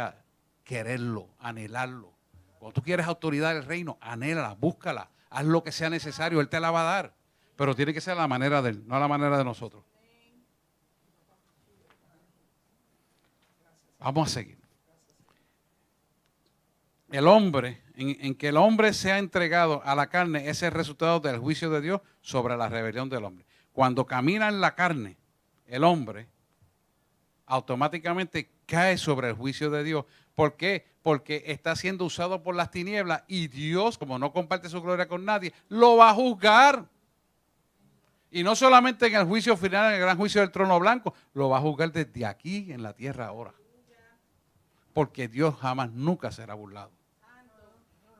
quererlo, anhelarlo. Cuando tú quieres autoridad del reino, anhélala, búscala, haz lo que sea necesario, Él te la va a dar. Pero tiene que ser a la manera de Él, no a la manera de nosotros. Vamos a seguir. El hombre, en que el hombre sea entregado a la carne, es el resultado del juicio de Dios sobre la rebelión del hombre. Cuando camina en la carne, el hombre automáticamente cae sobre el juicio de Dios. ¿Por qué? Porque está siendo usado por las tinieblas y Dios, como no comparte su gloria con nadie, lo va a juzgar. Y no solamente en el juicio final, en el gran juicio del trono blanco, lo va a juzgar desde aquí en la tierra ahora. Porque Dios jamás, nunca será burlado.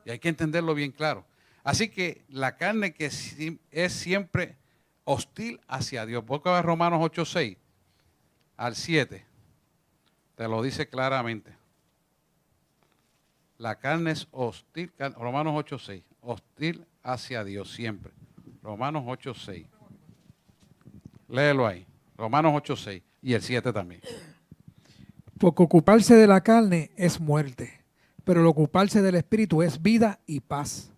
Y hay que entenderlo bien claro. Así que la carne que es siempre hostil hacia Dios. Busca Romanos 8:6 al 7. Te lo dice claramente. La carne es hostil, Romanos 8:6, hostil hacia Dios siempre. Romanos 8:6. Léelo ahí. Romanos 8:6 y el 7 también. Porque ocuparse de la carne es muerte, pero el ocuparse del espíritu es vida y paz.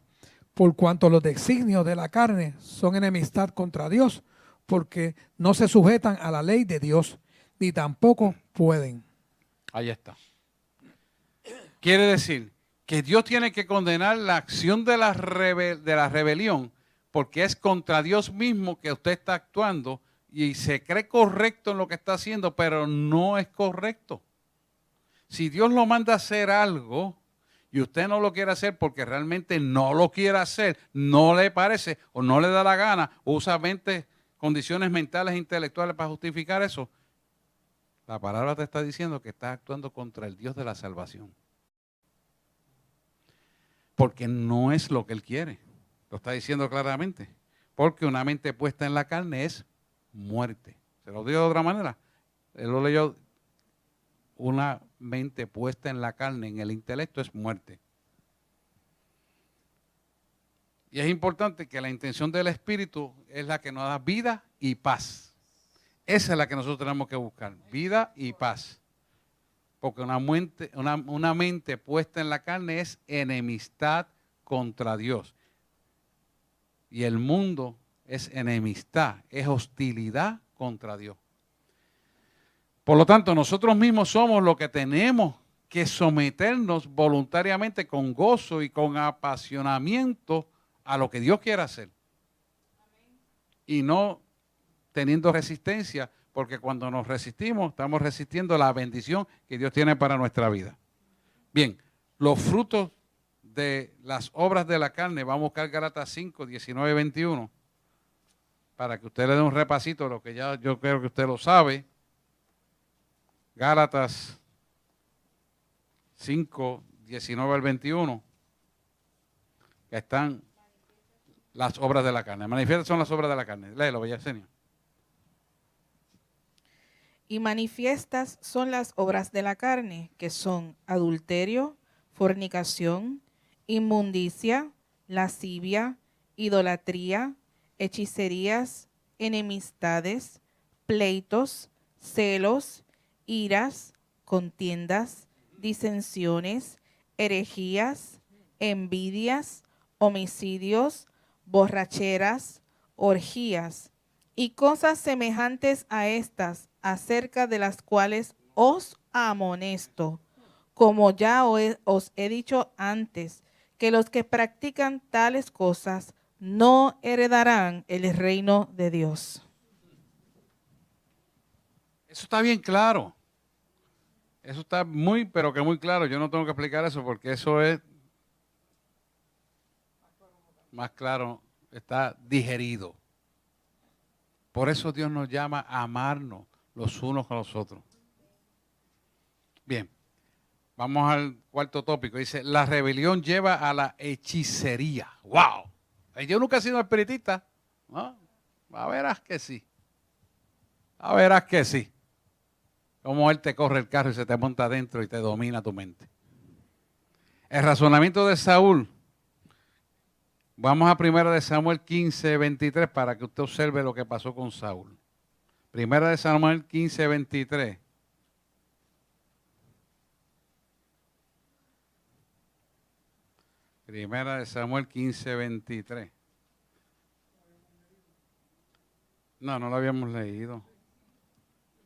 Por cuanto los designios de la carne son enemistad contra Dios, porque no se sujetan a la ley de Dios, ni tampoco pueden. Ahí está. Quiere decir que Dios tiene que condenar la acción de la rebelión, porque es contra Dios mismo que usted está actuando y se cree correcto en lo que está haciendo, pero no es correcto. Si Dios lo manda a hacer algo y usted no lo quiere hacer porque realmente no lo quiere hacer, no le parece o no le da la gana, o usa 20 condiciones mentales e intelectuales para justificar eso, la palabra te está diciendo que estás actuando contra el Dios de la salvación. Porque no es lo que Él quiere. Lo está diciendo claramente. Porque una mente puesta en la carne es muerte. ¿Se lo digo de otra manera? Él lo leyó. Una mente puesta en la carne, en el intelecto, es muerte. Y es importante que la intención del Espíritu es la que nos da vida y paz. Esa es la que nosotros tenemos que buscar, vida y paz. Porque una mente puesta en la carne es enemistad contra Dios. Y el mundo es enemistad, es hostilidad contra Dios. Por lo tanto, nosotros mismos somos los que tenemos que someternos voluntariamente con gozo y con apasionamiento a lo que Dios quiere hacer. Y no teniendo resistencia, porque cuando nos resistimos, estamos resistiendo la bendición que Dios tiene para nuestra vida. Bien, los frutos de las obras de la carne, vamos a buscar Gálatas 5, 19, 21, para que usted le dé un repasito de lo que ya yo creo que usted lo sabe. Gálatas 5, 19 al 21, que están las obras de la carne. Manifiestas son las obras de la carne. Léelo, Bellasenia. Y manifiestas son las obras de la carne, que son adulterio, fornicación, inmundicia, lascivia, idolatría, hechicerías, enemistades, pleitos, celos, iras, contiendas, disensiones, herejías, envidias, homicidios, borracheras, orgías y cosas semejantes a estas, acerca de las cuales os amonesto, como ya os he dicho antes, que los que practican tales cosas no heredarán el reino de Dios. Eso está bien claro. Eso está muy, pero que muy claro. Yo no tengo que explicar eso porque eso es más claro, está digerido. Por eso Dios nos llama a amarnos los unos con los otros. Bien, vamos al cuarto tópico. Dice, la rebelión lleva a la hechicería. ¡Wow! Yo nunca he sido espiritista, ¿no? A verás que sí. A verás que sí. Como Él te corre el carro y se te monta adentro y te domina tu mente. El razonamiento de Saúl. Vamos a 1 de Samuel 15, 23 para que usted observe lo que pasó con Saúl. 1 de Samuel 15, 23. Primera de Samuel 15, 23. No, no lo habíamos leído.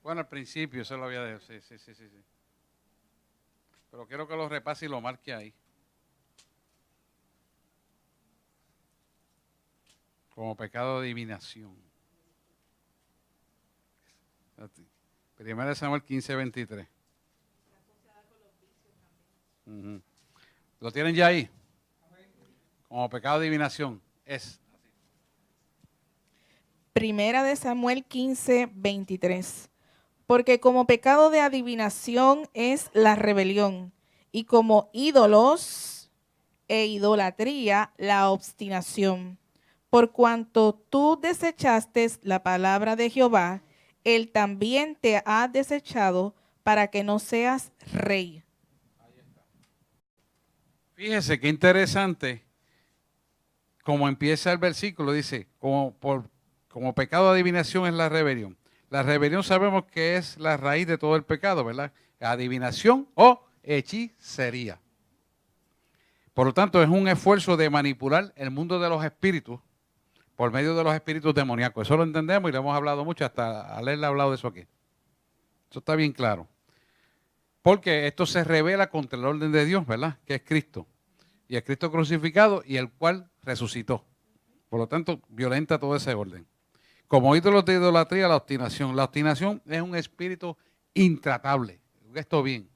Bueno, al principio se lo había dicho. Sí. Pero quiero que lo repase y lo marque ahí. Como pecado de adivinación. Primera de Samuel 15, 23. ¿Lo tienen ya ahí? Como pecado de adivinación. Es. Primera de Samuel 15, 23. Porque como pecado de adivinación es la rebelión, y como ídolos e idolatría la obstinación. Por cuanto tú desechaste la palabra de Jehová, él también te ha desechado para que no seas rey. Fíjese qué interesante como empieza el versículo. Dice, como pecado de adivinación es la rebelión. La rebelión sabemos que es la raíz de todo el pecado, ¿verdad? Adivinación o hechicería. Por lo tanto, es un esfuerzo de manipular el mundo de los espíritus por medio de los espíritus demoníacos. Eso lo entendemos y lo hemos hablado mucho, hasta Ale ha hablado de eso aquí. Eso está bien claro. Porque esto se revela contra el orden de Dios, ¿verdad? Que es Cristo. Y el Cristo crucificado y el cual resucitó. Por lo tanto, violenta todo ese orden. Como ídolos de idolatría, la obstinación. La obstinación es un espíritu intratable. Esto bien.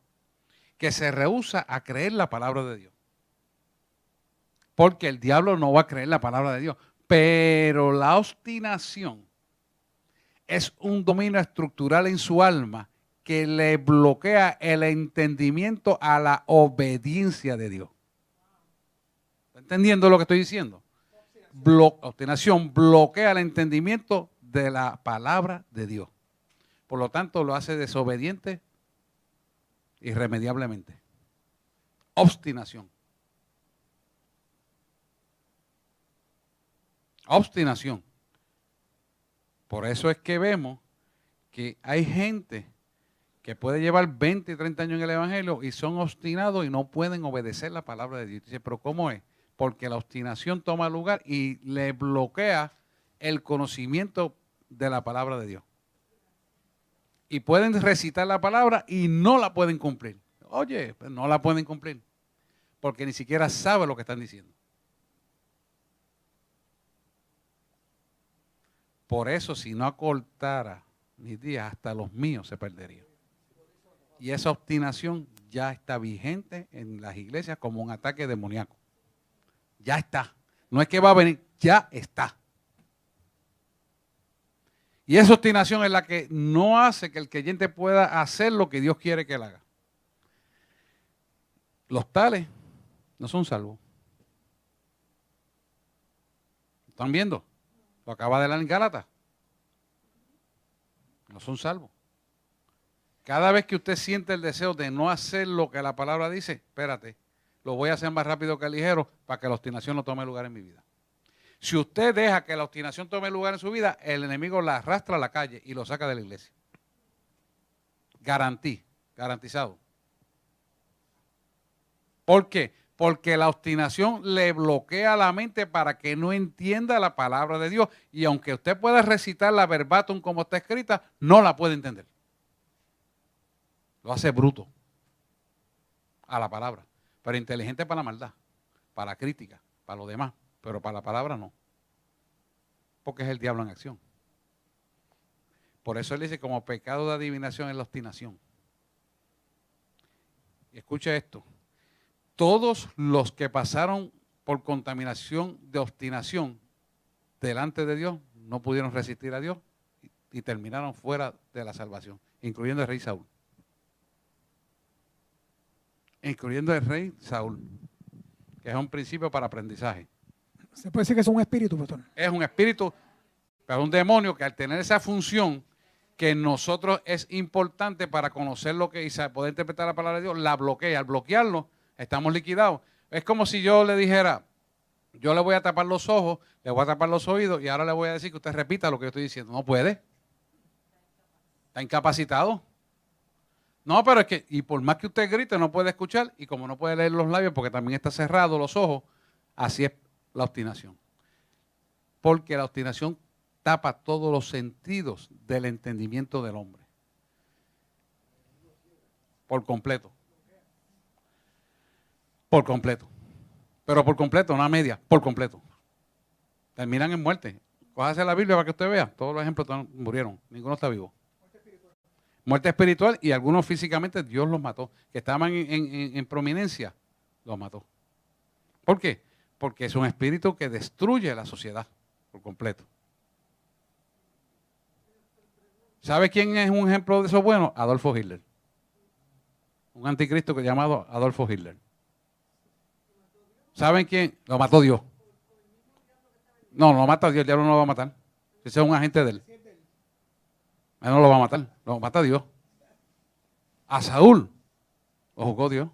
Que se rehúsa a creer la palabra de Dios. Porque el diablo no va a creer la palabra de Dios. Pero la obstinación es un dominio estructural en su alma que le bloquea el entendimiento a la obediencia de Dios. ¿Está entendiendo lo que estoy diciendo? Obstinación bloquea el entendimiento de la palabra de Dios. Por lo tanto, lo hace desobediente irremediablemente. Obstinación. Obstinación. Por eso es que vemos que hay gente que puede llevar 20 y 30 años en el Evangelio y son obstinados y no pueden obedecer la palabra de Dios. Dice, pero ¿cómo es? Porque la obstinación toma lugar y le bloquea el conocimiento de la palabra de Dios. Y pueden recitar la palabra y no la pueden cumplir. Oye, pues no la pueden cumplir porque ni siquiera saben lo que están diciendo. Por eso, si no acortara mis días, hasta los míos se perderían. Y esa obstinación ya está vigente en las iglesias como un ataque demoníaco. Ya está. No es que va a venir, ya está. Y esa obstinación es la que no hace que el creyente pueda hacer lo que Dios quiere que él haga. Los tales no son salvos. ¿Están viendo? Lo acaba de leer en Gálatas. No son salvos. Cada vez que usted siente el deseo de no hacer lo que la palabra dice, espérate, lo voy a hacer más rápido que ligero para que la obstinación no tome lugar en mi vida. Si usted deja que la obstinación tome lugar en su vida, el enemigo la arrastra a la calle y lo saca de la iglesia. Garantizado. ¿Por qué? Porque la obstinación le bloquea la mente para que no entienda la palabra de Dios. Y aunque usted pueda recitar la verbatim como está escrita, no la puede entender. Lo hace bruto a la palabra. Pero inteligente para la maldad, para la crítica, para lo demás. Pero para la palabra no. Porque es el diablo en acción. Por eso él dice, como pecado de adivinación es la obstinación. Y escuche esto. Todos los que pasaron por contaminación de obstinación delante de Dios no pudieron resistir a Dios y terminaron fuera de la salvación, incluyendo el rey Saúl. Incluyendo el rey Saúl, que es un principio para aprendizaje. Se puede decir que es un espíritu, pastor. Es un espíritu, pero un demonio que al tener esa función que en nosotros es importante para conocer lo que y poder interpretar la palabra de Dios, la bloquea. Al bloquearlo, estamos liquidados. Es como si yo le dijera, yo le voy a tapar los ojos, le voy a tapar los oídos y ahora le voy a decir que usted repita lo que yo estoy diciendo. No puede. Está incapacitado. No, pero es que, y por más que usted grite, no puede escuchar, y como no puede leer los labios porque también está cerrado los ojos, así es la obstinación. Porque la obstinación tapa todos los sentidos del entendimiento del hombre. Por completo. Por completo. Pero por completo, no a media, por completo. Terminan en muerte. Cójase la Biblia para que usted vea. Todos los ejemplos murieron. Ninguno está vivo. Muerte espiritual y algunos físicamente Dios los mató. Que estaban en prominencia, los mató. ¿Por qué? Porque es un espíritu que destruye la sociedad por completo. ¿Sabe quién es un ejemplo de eso bueno? Adolfo Hitler. Un anticristo llamado Adolfo Hitler. ¿Saben quién? Lo mató Dios. No, lo mata Dios, el diablo no lo va a matar. Ese es un agente de él. Él no lo va a matar, lo mata Dios. A Saúl lo juzgó Dios.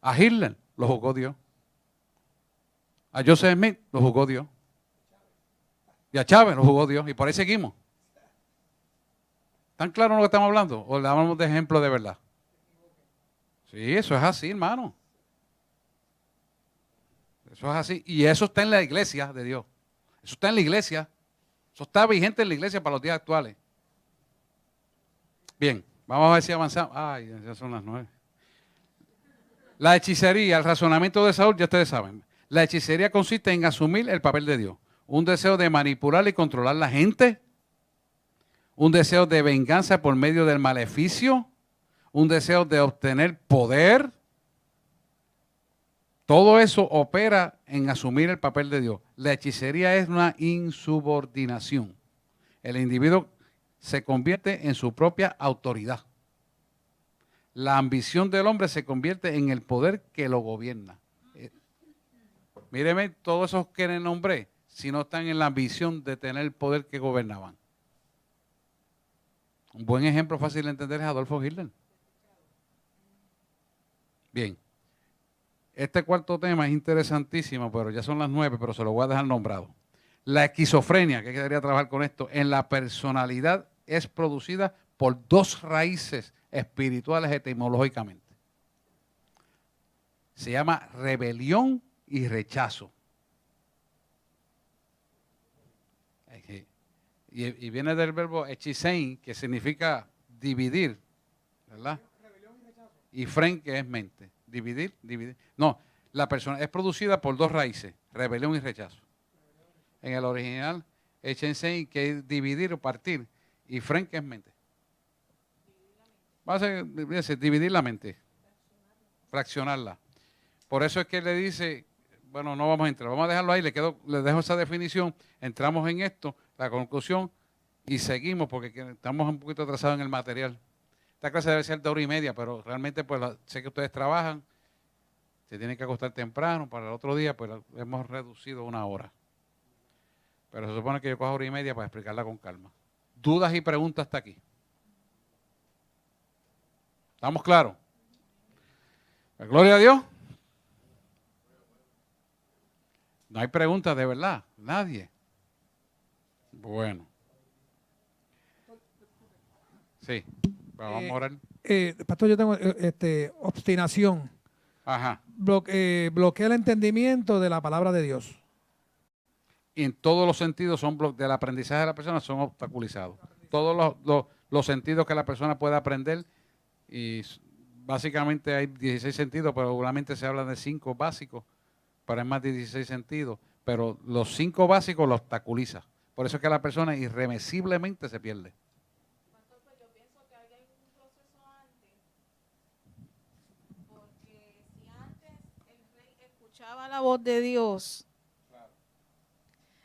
A Hitler lo juzgó Dios. A Joseph Smith lo juzgó Dios. Y a Chávez lo juzgó Dios. Y por ahí seguimos. ¿Están claros lo que estamos hablando? ¿O le damos de ejemplo de verdad? Sí, eso es así, hermano. Eso es así. Y eso está en la iglesia de Dios. Eso está en la iglesia. Eso está vigente en la iglesia para los días actuales. Bien, vamos a ver si avanzamos. Ay, ya son las 9. La hechicería, el razonamiento de Saúl, ya ustedes saben. La hechicería consiste en asumir el papel de Dios. Un deseo de manipular y controlar la gente. Un deseo de venganza por medio del maleficio. Un deseo de obtener poder. Todo eso opera en asumir el papel de Dios. La hechicería es una insubordinación. El individuo se convierte en su propia autoridad. La ambición del hombre se convierte en el poder que lo gobierna. Míreme, todos esos que le nombré, si no están en la ambición de tener el poder que gobernaban. Un buen ejemplo fácil de entender es Adolfo Hitler. Bien. Este cuarto tema es interesantísimo, pero ya son las 9, pero se lo voy a dejar nombrado. La esquizofrenia, que quería trabajar con esto, en la personalidad es producida por dos raíces espirituales etimológicamente. Se llama rebelión y rechazo. Y viene del verbo echisein, que significa dividir, ¿verdad? Y fren, que es mente. Dividir. No, la persona es producida por dos raíces, rebelión y rechazo. En el original, echisein, que es dividir o partir, y fren, que es mente. Va a ser, dividir la mente, fraccionarla. Por eso es que le dice, bueno, no vamos a entrar, vamos a dejarlo ahí, le dejo esa definición, entramos en esto, la conclusión, y seguimos porque estamos un poquito atrasados en el material. Esta clase debe ser de 1:30, pero realmente pues sé que ustedes trabajan, se tienen que acostar temprano, para el otro día pues hemos reducido 1 hora. Pero se supone que yo cojo 1:30 para explicarla con calma. ¿Dudas y preguntas hasta aquí? ¿Estamos claros? Gloria a Dios. No hay preguntas de verdad, nadie. Bueno. Sí, vamos a orar. Pastor, yo tengo obstinación. Ajá. Bloquea el entendimiento de la palabra de Dios. Y en todos los sentidos del aprendizaje de la persona son obstaculizados. Todos los sentidos que la persona puede aprender, y básicamente hay 16 sentidos, pero seguramente se habla de 5 básicos, pero hay más de 16 sentidos. Pero los 5 básicos los obstaculiza. Por eso es que la persona irremisiblemente se pierde. Pastor, pues yo pienso que hay un proceso antes, porque si antes el rey escuchaba la voz de Dios,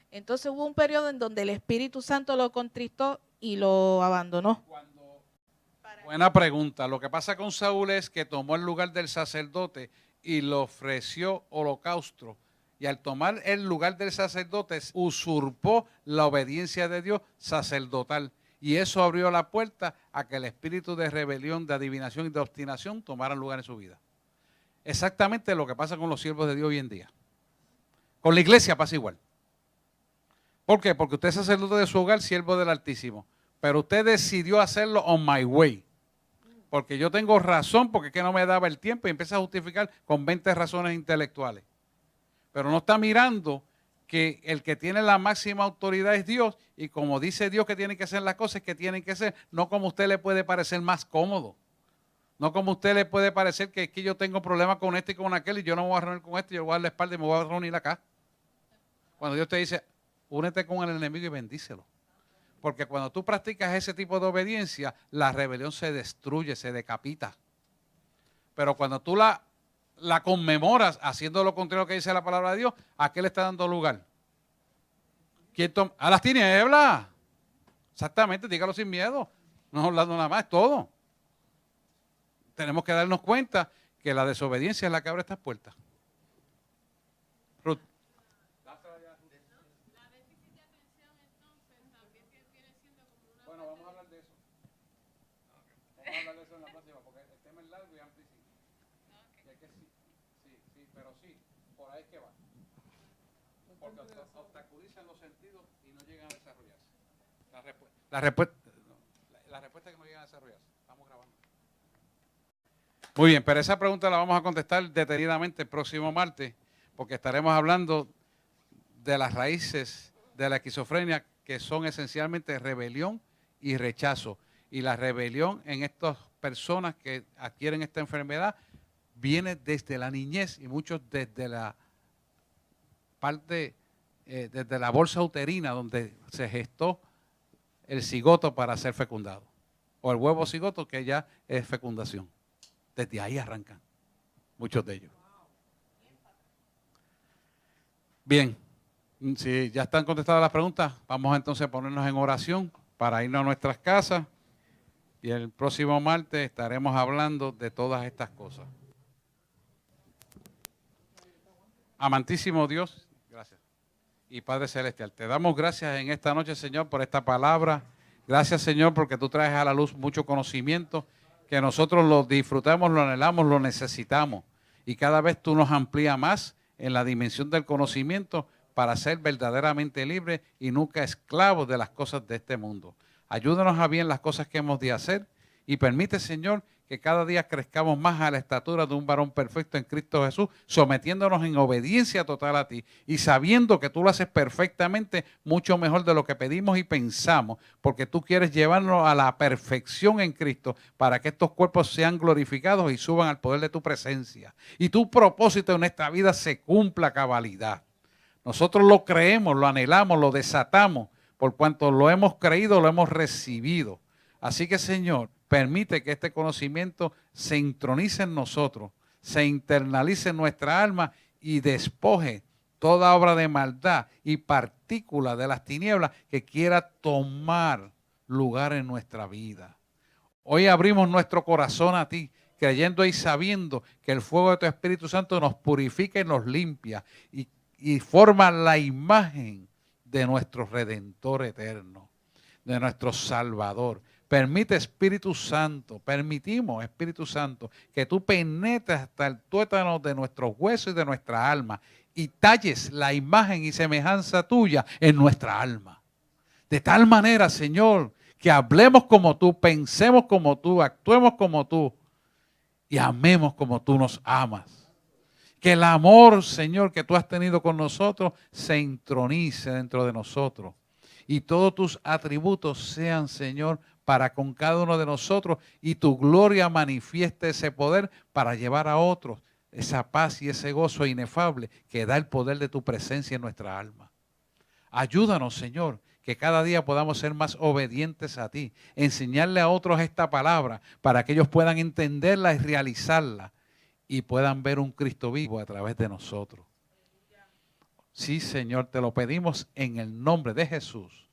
entonces hubo un periodo en donde el Espíritu Santo lo contristó y lo abandonó. Buena pregunta. Lo que pasa con Saúl es que tomó el lugar del sacerdote y le ofreció holocausto. Y al tomar el lugar del sacerdote, usurpó la obediencia de Dios sacerdotal. Y eso abrió la puerta a que el espíritu de rebelión, de adivinación y de obstinación tomara lugar en su vida. Exactamente lo que pasa con los siervos de Dios hoy en día. Con la iglesia pasa igual. ¿Por qué? Porque usted es sacerdote de su hogar, siervo del Altísimo. Pero usted decidió hacerlo on my way. Porque yo tengo razón, porque es que no me daba el tiempo, y empieza a justificar con 20 razones intelectuales. Pero no está mirando que el que tiene la máxima autoridad es Dios, y como dice Dios que tienen que hacer las cosas que tienen que ser, no como a usted le puede parecer más cómodo. No como a usted le puede parecer que es que yo tengo problemas con este y con aquel, y yo no me voy a reunir con este, yo voy a dar la espalda y me voy a reunir acá. Cuando Dios te dice, únete con el enemigo y bendícelo. Porque cuando tú practicas ese tipo de obediencia, la rebelión se destruye, se decapita. Pero cuando tú la conmemoras haciendo lo contrario que dice la palabra de Dios, ¿a qué le está dando lugar? A las tinieblas. Exactamente, dígalo sin miedo. No hablando nada más, es todo. Tenemos que darnos cuenta que la desobediencia es la que abre estas puertas. Ruth. Bueno, vamos a hablar de eso. Vamos a hablar de eso en la próxima, porque el tema es largo y amplísimo. Y hay que sí, pero sí, por ahí es que va. Porque obstaculizan los sentidos y no llegan a desarrollarse. La respuesta es que no llegan a desarrollarse. Estamos grabando. Muy bien, pero esa pregunta la vamos a contestar detenidamente el próximo martes, porque estaremos hablando de las raíces de la esquizofrenia, que son esencialmente rebelión y rechazo. Y la rebelión en estas personas que adquieren esta enfermedad viene desde la niñez, y muchos desde la parte, desde la bolsa uterina, donde se gestó el cigoto para ser fecundado, o el huevo cigoto, que ya es fecundación. Desde ahí arrancan muchos de ellos. Bien, si ya están contestadas las preguntas, vamos entonces a ponernos en oración para irnos a nuestras casas, y el próximo martes estaremos hablando de todas estas cosas. Amantísimo Dios, gracias. Y Padre Celestial, te damos gracias en esta noche, Señor, por esta palabra. Gracias, Señor, porque tú traes a la luz mucho conocimiento, que nosotros lo disfrutamos, lo anhelamos, lo necesitamos. Y cada vez tú nos amplías más en la dimensión del conocimiento para ser verdaderamente libres y nunca esclavos de las cosas de este mundo. Ayúdanos a bien las cosas que hemos de hacer y permite, Señor, que cada día crezcamos más a la estatura de un varón perfecto en Cristo Jesús, sometiéndonos en obediencia total a ti y sabiendo que tú lo haces perfectamente, mucho mejor de lo que pedimos y pensamos, porque tú quieres llevarnos a la perfección en Cristo para que estos cuerpos sean glorificados y suban al poder de tu presencia. Y tu propósito en esta vida se cumpla a cabalidad. Nosotros lo creemos, lo anhelamos, lo desatamos, por cuanto lo hemos creído, lo hemos recibido. Así que, Señor, permite que este conocimiento se intronice en nosotros, se internalice en nuestra alma y despoje toda obra de maldad y partícula de las tinieblas que quiera tomar lugar en nuestra vida. Hoy abrimos nuestro corazón a ti, creyendo y sabiendo que el fuego de tu Espíritu Santo nos purifica y nos limpia y forma la imagen de nuestro Redentor eterno, de nuestro Salvador. Permite, Espíritu Santo, permitimos, Espíritu Santo, que tú penetres hasta el tuétano de nuestros huesos y de nuestra alma y talles la imagen y semejanza tuya en nuestra alma. De tal manera, Señor, que hablemos como tú, pensemos como tú, actuemos como tú y amemos como tú nos amas. Que el amor, Señor, que tú has tenido con nosotros se intronice dentro de nosotros y todos tus atributos sean, Señor, para con cada uno de nosotros y tu gloria manifieste ese poder para llevar a otros esa paz y ese gozo inefable que da el poder de tu presencia en nuestra alma. Ayúdanos, Señor, que cada día podamos ser más obedientes a ti, enseñarle a otros esta palabra para que ellos puedan entenderla y realizarla y puedan ver un Cristo vivo a través de nosotros. Sí, Señor, te lo pedimos en el nombre de Jesús.